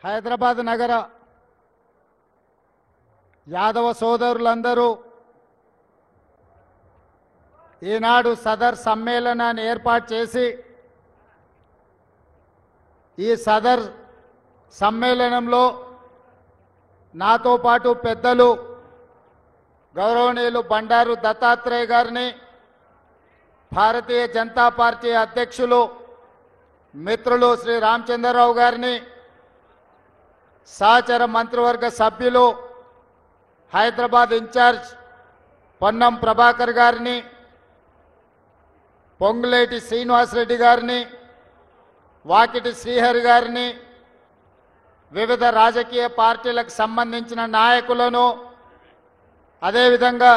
హైదరాబాద్ నగర యాదవ సోదరులందరూ ఈనాడు సదర్ సమ్మేళనాన్ని ఏర్పాటు చేసి ఈ సదర్ సమ్మేళనంలో నాతో పాటు పెద్దలు గౌరవనీయులు బండారు దత్తాత్రేయ గారిని, భారతీయ జనతా పార్టీ అధ్యక్షులు మిత్రులు శ్రీ రామచంద్రరావు గారిని, సహచర మంత్రివర్గ సభ్యులు హైదరాబాద్ ఇన్ఛార్జ్ పొన్నం ప్రభాకర్ గారిని, పొంగులేటి శ్రీనివాసరెడ్డి గారిని, వాకిటి శ్రీహరి గారిని, వివిధ రాజకీయ పార్టీలకు సంబంధించిన నాయకులను, అదేవిధంగా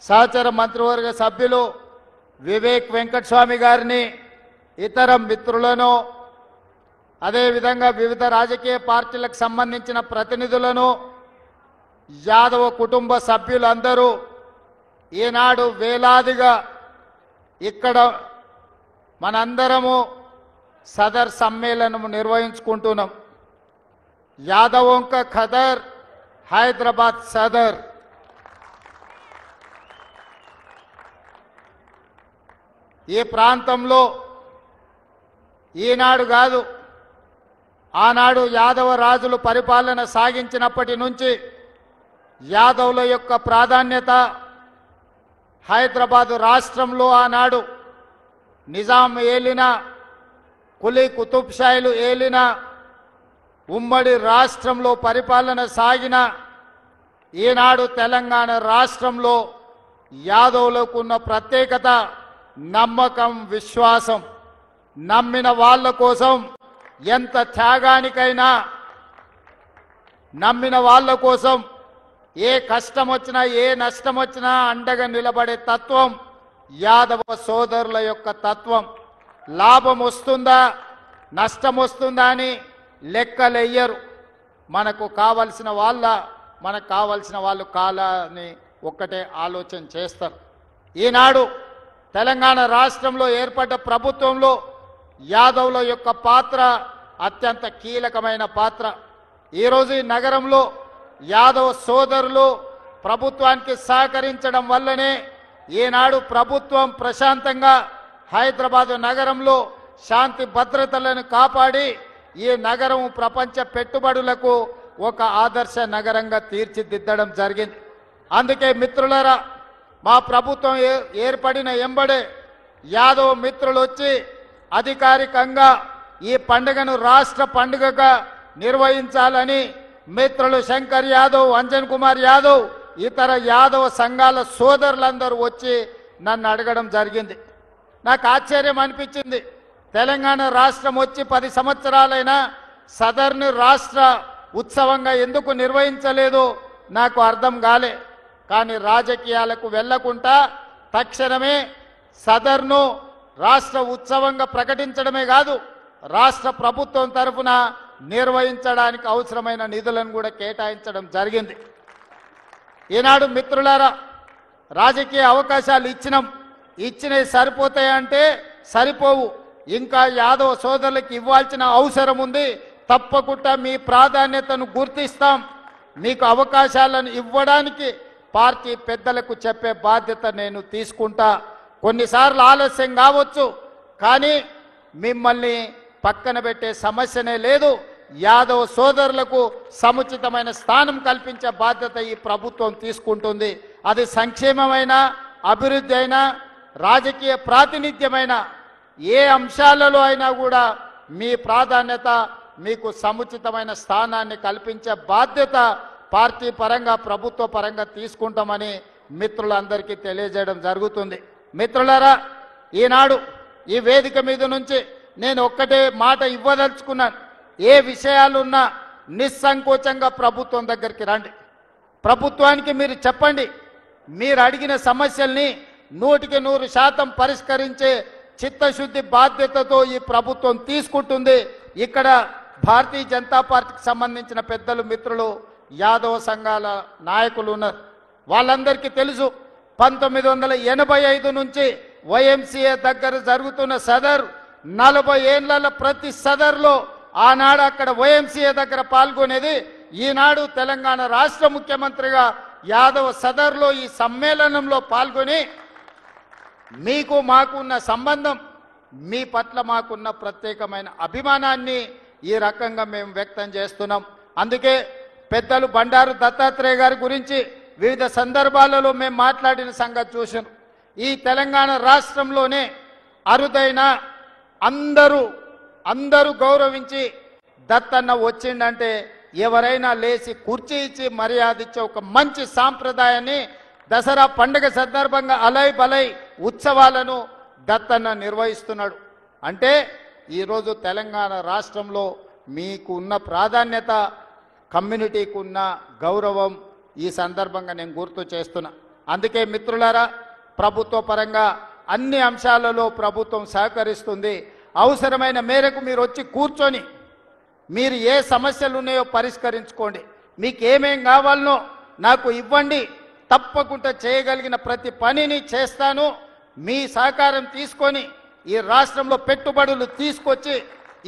సహచర మంత్రివర్గ సభ్యులు వివేక్ వెంకటస్వామి గారిని, ఇతర మిత్రులను, అదేవిధంగా వివిధ రాజకీయ పార్టీలకు సంబంధించిన ప్రతినిధులను, యాదవ కుటుంబ సభ్యులందరూ ఈనాడు వేలాదిగా ఇక్కడ మనందరము సదర్ సమ్మేళనము నిర్వహించుకుంటున్నాం. యాదవోంక ఖదర్ హైదరాబాద్ సదర్. ఈ ప్రాంతంలో ఈనాడు కాదు, ఆనాడు యాదవ రాజులు పరిపాలన సాగించినప్పటి నుంచి యాదవుల యొక్క ప్రాధాన్యత హైదరాబాదు రాష్ట్రంలో ఆనాడు నిజాం ఏలిన, కులీ కుతుబ్షాయిలు ఏలిన ఉమ్మడి రాష్ట్రంలో పరిపాలన సాగిన ఈనాడు తెలంగాణ రాష్ట్రంలో యాదవులకు ఉన్న ప్రత్యేకత నమ్మకం, విశ్వాసం. నమ్మిన వాళ్ళ కోసం ఎంత త్యాగానికైనా, నమ్మిన వాళ్ళ కోసం ఏ కష్టం వచ్చినా ఏ నష్టం వచ్చినా అండగా నిలబడే తత్వం యాదవ సోదరుల యొక్క తత్వం. లాభం వస్తుందా నష్టం వస్తుందా అని లెక్కలెయ్యరు. మనకు కావలసిన వాళ్ళు కాలని ఒక్కటే ఆలోచన చేస్తారు. ఈనాడు తెలంగాణ రాష్ట్రంలో ఏర్పడ్డ ప్రభుత్వంలో యాదవుల యొక్క పాత్ర అత్యంత కీలకమైన పాత్ర. ఈరోజు ఈ నగరంలో యాదవ సోదరులు ప్రభుత్వానికి సహకరించడం వల్లనే ఈనాడు ప్రభుత్వం ప్రశాంతంగా హైదరాబాదు నగరంలో శాంతి భద్రతలను కాపాడి ఈ నగరం ప్రపంచ పెట్టుబడులకు ఒక ఆదర్శ నగరంగా తీర్చిదిద్దడం జరిగింది. అందుకే మిత్రులారా, మా ప్రభుత్వం ఏర్పడిన ఎంబడే యాదవ్ మిత్రులు వచ్చి అధికారికంగా ఈ పండుగను రాష్ట్ర పండుగగా నిర్వహించాలని మిత్రులు శంకర్ యాదవ్, అంజన్ కుమార్ యాదవ్, ఇతర యాదవ సంఘాల సోదరులందరూ వచ్చి నన్ను అడగడం జరిగింది. నాకు ఆశ్చర్యం అనిపించింది. తెలంగాణ రాష్ట్రం వచ్చి 10 సంవత్సరాలైనా సదర్ని రాష్ట్ర ఉత్సవంగా ఎందుకు నిర్వహించలేదు నాకు అర్థం కాలే. కానీ రాజకీయాలకు వెళ్లకుండా తక్షణమే సదర్ను రాష్ట్ర ఉత్సవంగా ప్రకటించడమే కాదు, రాష్ట్ర ప్రభుత్వం తరఫున నిర్వహించడానికి అవసరమైన నిధులను కూడా కేటాయించడం జరిగింది. ఈనాడు మిత్రులారా, రాజకీయ అవకాశాలు ఇచ్చినవి సరిపోతాయంటే సరిపోవు. ఇంకా యాదవ సోదరులకు ఇవ్వాల్సిన అవసరం ఉంది. తప్పకుండా మీ ప్రాధాన్యతను గుర్తిస్తాం. మీకు అవకాశాలను ఇవ్వడానికి పార్టీ పెద్దలకు చెప్పే బాధ్యత నేను తీసుకుంటా. కొన్నిసార్లు ఆలస్యం కావచ్చు, కానీ మిమ్మల్ని పక్కన పెట్టే సమస్యనే లేదు. యాదవ సోదరులకు సముచితమైన స్థానం కల్పించే బాధ్యత ఈ ప్రభుత్వం తీసుకుంటుంది. అది సంక్షేమమైన, అభివృద్ధి అయినా, రాజకీయ ప్రాతినిధ్యమైన ఏ అంశాలలో అయినా కూడా మీ ప్రాధాన్యత, మీకు సముచితమైన స్థానాన్ని కల్పించే బాధ్యత పార్టీ పరంగా, ప్రభుత్వ పరంగా తీసుకుంటామని మిత్రులందరికీ తెలియజేయడం జరుగుతుంది. మిత్రులారా, ఈనాడు ఈ వేదిక మీద నుంచి నేను ఒక్కటే మాట ఇవ్వదలుచుకున్నాను. ఏ విషయాలున్నా నిస్సంకోచంగా ప్రభుత్వం దగ్గరికి రండి. ప్రభుత్వానికి మీరు చెప్పండి. మీరు అడిగిన సమస్యల్ని 100% పరిష్కరించే చిత్తశుద్ధి బాధ్యతతో ఈ ప్రభుత్వం తీసుకుంటుంది. ఇక్కడ భారతీయ జనతా పార్టీకి సంబంధించిన పెద్దలు, మిత్రులు, యాదవ సంఘాల నాయకులు ఉన్నారు. వాళ్ళందరికీ తెలుసు, 1985 నుంచి వైఎంసీఏ దగ్గర జరుగుతున్న సదర్ 40 ఏళ్ల ప్రతి సదర్లో ఆనాడు అక్కడ OMCA దగ్గర పాల్గొనేది, ఈనాడు తెలంగాణ రాష్ట్ర ముఖ్యమంత్రిగా యాదవ్ సదర్లో ఈ సమ్మేళనంలో పాల్గొని మీకు మాకున్న సంబంధం, మీ పట్ల మాకున్న ప్రత్యేకమైన అభిమానాన్ని ఈ రకంగా మేము వ్యక్తం చేస్తున్నాం. అందుకే పెద్దలు బండారు దత్తాత్రేయ గారి గురించి వివిధ సందర్భాలలో మేము మాట్లాడిన సంగతి చూసాం. ఈ తెలంగాణ రాష్ట్రంలోనే అరుదైన అందరూ గౌరవించి దత్తన్న వచ్చిండంటే ఎవరైనా లేచి కుర్చీ ఇచ్చి మర్యాద ఇచ్చే ఒక మంచి సాంప్రదాయాన్ని దసరా పండుగ సందర్భంగా అలై బలై ఉత్సవాలను దత్తన్న నిర్వహిస్తున్నాడు. అంటే ఈరోజు తెలంగాణ రాష్ట్రంలో మీకు ఉన్న ప్రాధాన్యత, కమ్యూనిటీకి ఉన్న గౌరవం ఈ సందర్భంగా నేను గుర్తు చేస్తున్నా. అందుకే మిత్రులారా, ప్రభుత్వ పరంగా అన్ని అంశాలలో ప్రభుత్వం సహకరిస్తుంది. అవసరమైన మేరకు మీరు వచ్చి కూర్చొని మీరు ఏ సమస్యలు ఉన్నాయో పరిష్కరించుకోండి. మీకు ఏమేం కావాలనో నాకు ఇవ్వండి, తప్పకుండా చేయగలిగిన ప్రతి పనిని చేస్తాను. మీ సహకారం తీసుకొని ఈ రాష్ట్రంలో పెట్టుబడులు తీసుకొచ్చి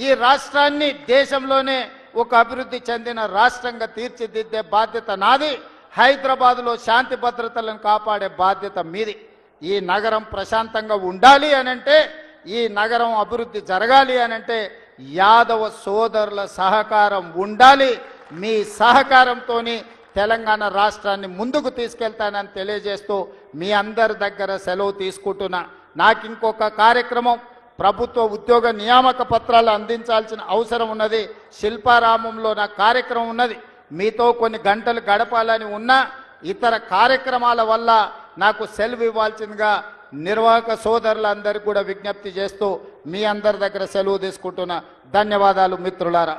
ఈ రాష్ట్రాన్ని దేశంలోనే ఒక అభివృద్ధి చెందిన రాష్ట్రంగా తీర్చిదిద్దే బాధ్యత నాది. హైదరాబాదులో శాంతి భద్రతలను కాపాడే బాధ్యత మీది. ఈ నగరం ప్రశాంతంగా ఉండాలి అనంటే, ఈ నగరం అభివృద్ధి జరగాలి అనంటే యాదవ సోదరుల సహకారం ఉండాలి. మీ సహకారంతో తెలంగాణ రాష్ట్రాన్ని ముందుకు తీసుకెళ్తానని తెలియజేస్తూ మీ అందరి దగ్గర సెలవు తీసుకుంటున్నా. నాకు ఇంకొక కార్యక్రమం, ప్రభుత్వ ఉద్యోగ నియామక పత్రాలు అందించాల్సిన అవసరం ఉన్నది. శిల్పారామంలో నా కార్యక్రమం ఉన్నది. మీతో కొన్ని గంటలు గడపాలని ఉన్నా ఇతర కార్యక్రమాల వల్ల నాకు సెలవు ఇవ్వాల్సిందిగా నిర్వాహక సోదరులందరికీ కూడా విజ్ఞప్తి చేస్తూ మీ అందరి దగ్గర సెలవు తీసుకుంటున్నా. ధన్యవాదాలు మిత్రులారా.